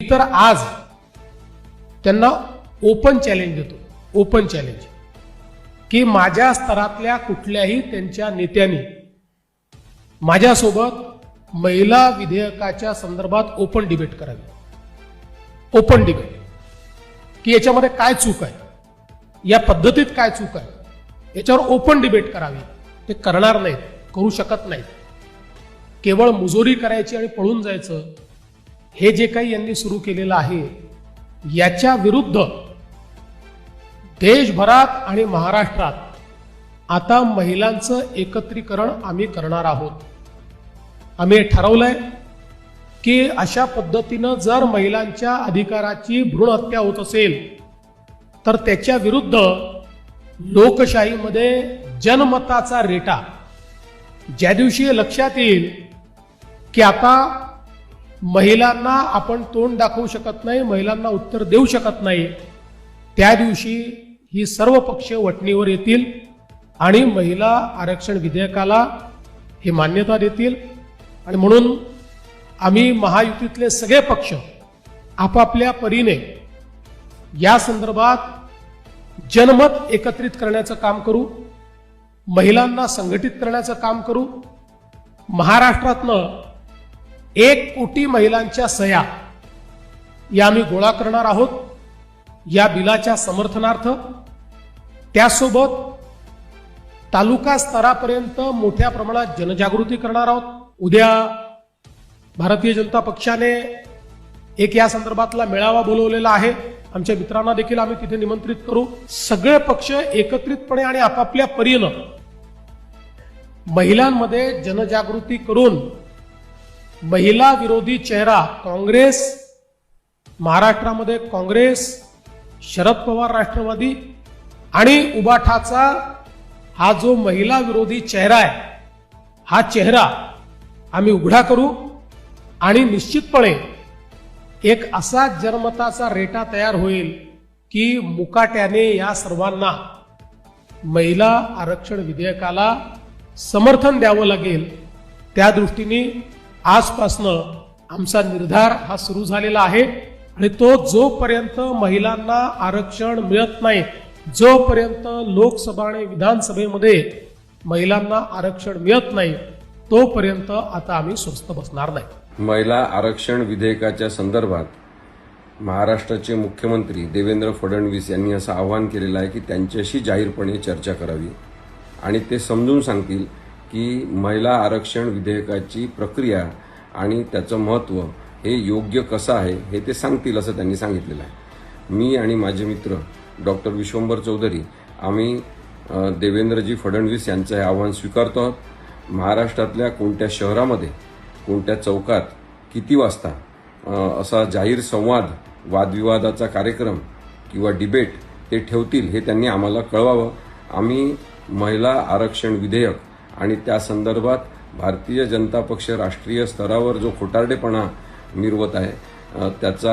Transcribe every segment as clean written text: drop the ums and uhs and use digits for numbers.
तर आज त्यांना ओपन चॅलेंज देतो, ओपन चॅलेंज की माझ्या स्तरातल्या कुठल्याही त्यांच्या नेत्यांनी माझ्यासोबत महिला विधेयकाच्या संदर्भात ओपन डिबेट करावी, ओपन डिबेट की याच्यामध्ये काय चूक आहे, या पद्धतीत काय चूक आहे, याच्यावर ओपन डिबेट करावी. ते करणार नाहीत, करू शकत नाहीत. केवळ मुजोरी करायची आणि पळून जायचं हे जे काही यांनी सुरू केलेलं आहे याच्या विरुद्ध देशभरात आणि महाराष्ट्रात आता महिलांचं एकत्रीकरण आम्ही करणार आहोत. आम्ही ठरवलंय की अशा पद्धतीनं जर महिलांच्या अधिकाराची भ्रूण हत्या होत असेल तर त्याच्या विरुद्ध लोकशाहीमध्ये जनमताचा रेटा ज्या दिवशी लक्षात येईल की आता महिलांना आपण तोंड दाखवू शकत नाही, महिलांना उत्तर देऊ शकत नाही, त्या दिवशी ही सर्व पक्ष वटणीवर येतील आणि महिला आरक्षण विधेयकाला हे मान्यता देतील. आणि म्हणून आम्ही महायुतीतले सगळे पक्ष आपापल्या परीने या संदर्भात जनमत एकत्रित करण्याचं काम करू, महिलांना संघटित करण्याचं काम करू. महाराष्ट्रातनं 1 कोटी महिलांच्या सह्या या आम्ही गोळा करणार आहोत या बिलाच्या समर्थनार्थ. त्यासोबत तालुका स्तरापर्यंत मोठ्या प्रमाणात जनजागृती करणार आहोत. उद्या भारतीय जनता पक्षाने एक या संदर्भातला मेळावा बोलवलेला आहे. आमच्या मित्रांना देखील आम्ही तिथे निमंत्रित करू. सगळे पक्ष एकत्रितपणे आणि आपापल्या परीनं महिलांमध्ये जनजागृती करून महिला विरोधी चेहरा काँग्रेस, महाराष्ट्रामध्ये काँग्रेस, शरद पवार राष्ट्रवादी आणि उबाठाचा हा जो महिला विरोधी चेहरा आहे हा चेहरा आम्ही उघडा करू आणि निश्चितपणे एक असा जनमताचा रेटा तयार होईल की मुकाट्याने या सर्वांना महिला आरक्षण विधेयकाला समर्थन द्यावं लागेल. त्या दृष्टीने आजपासनं आमचा निर्धार हा सुरू झालेला आहे आणि तो जोपर्यंत महिलांना आरक्षण मिळत नाही, जोपर्यंत लोकसभा आणि विधानसभेमध्ये महिलांना आरक्षण मिळत नाही, तोपर्यंत आता आम्ही स्वस्थ बसणार नाही. महिला आरक्षण विधेयकाच्या संदर्भात महाराष्ट्राचे मुख्यमंत्री देवेंद्र फडणवीस यांनी असं आवाहन केलेलं आहे की त्यांच्याशी जाहीरपणे चर्चा करावी आणि ते समजून सांगतील की महिला आरक्षण विधेयकाची प्रक्रिया आणि त्याचं महत्त्व हे योग्य कसं आहे हे ते सांगतील असं त्यांनी सांगितलेलं आहे. मी आणि माझे मित्र डॉक्टर विश्वंभर चौधरी आम्ही देवेंद्रजी फडणवीस यांचं हे आव्हान स्वीकारतो आहोत. महाराष्ट्रातल्या कोणत्या शहरामध्ये, कोणत्या चौकात, किती वाजता असा जाहीर संवाद, वादविवादाचा कार्यक्रम किंवा डिबेट ते ठेवतील हे त्यांनी आम्हाला कळवावं. आम्ही महिला आरक्षण विधेयक आणि त्या संदर्भात भारतीय जनता पक्ष राष्ट्रीय स्तरावर जो खोटारडेपणा मिरवत आहे त्याचा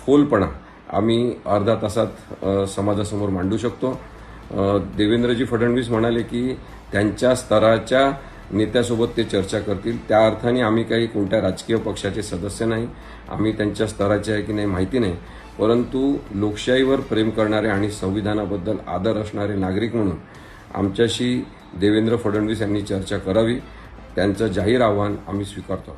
फोलपणा आम्ही अर्धा तासात समाजासमोर मांडू शकतो. देवेंद्रजी फडणवीस म्हणाले की त्यांच्या स्तराच्या नेत्यासोबत ते चर्चा करतील. त्या अर्थाने आम्ही काही कोणत्या राजकीय पक्षाचे सदस्य नाही, आम्ही त्यांच्या स्तराचे आहे की नाही माहिती नाही, परंतु लोकशाहीवर प्रेम करणारे आणि संविधानाबद्दल आदर असणारे नागरिक म्हणून आमच्याशी देवेंद्र फडणवीस यांनी चर्चा करावी. त्यांचं जाहीर आव्हान आम्ही स्वीकारतो.